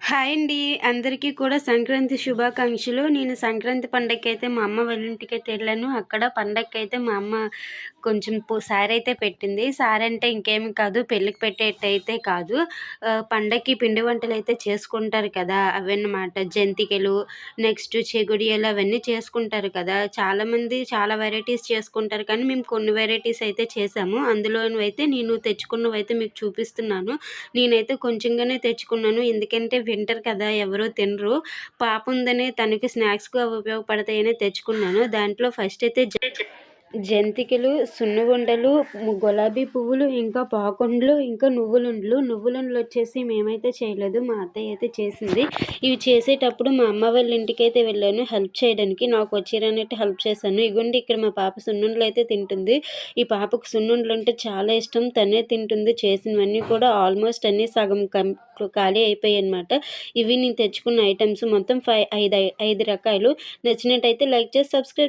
Hi అండి. అందరికీ కూడా సంక్రాంతి శుభాకాంక్షలు. నేను సంక్రాంతి పండగకైతే మా అమ్మ వాళ్ళ ఇంటికైతే వెళ్ళాను. అక్కడ పండగకైతే మా అమ్మ కొంచెం సారైతే పెట్టింది. సారంటే ఇంకేమి కాదు, పెళ్ళికి పెట్టేటైతే కాదు. పండగకి పిండి వంటలైతే చేసుకుంటారు కదా! అవన్నమాట. జంతికలు, నెక్స్ట్ చెగుడియలు అవన్నీ చేసుకుంటారు కదా! చాలామంది చాలా వెరైటీస్ చేసుకుంటారు. కానీ మేము కొన్ని వెరైటీస్ అయితే చేశాము. అందులోనివైతే నేను తెచ్చుకున్నవైతే మీకు చూపిస్తున్నాను. నేనైతే కొంచెంగానే తెచ్చుకున్నాను. ఎందుకంటే వింటర్ కదా! ఎవరు తినరు. పాప ఉందని తనకి స్నాక్స్‌గా ఉపయోగపడతాయని తెచ్చుకున్నాను. దాంట్లో ఫస్ట్ అయితే జంతికలు, సున్నుండలు, గులాబీ పువ్వులు, ఇంకా పాకుండలు, ఇంకా నువ్వులుండలు. నువ్వులుండలొచ్చేసి మేమైతే చేయలేదు. మా అత్తయ్య అయితే చేసింది. ఇవి చేసేటప్పుడు మా అమ్మ వాళ్ళ ఇంటికైతే వెళ్ళాను హెల్ప్ చేయడానికి. నాకొచ్చిరన్నట్టు హెల్ప్ చేశాను. ఇగోండి ఇక్కడ మా పాప సున్నుండలైతే తింటుంది. ఈ పాపకు సున్నుండలంటే చాలా ఇష్టం. తనే తింటుంది. చేసినవన్నీ కూడా ఆల్మోస్ట్ అన్నీ సగం ఖాళీ అయిపోయాయన్నమాట. ఇవి నేను తెచ్చుకున్న ఐటెమ్స్ మొత్తం 5 రకాలు. నచ్చినట్టయితే లైక్ చేసి సబ్స్క్రైబ్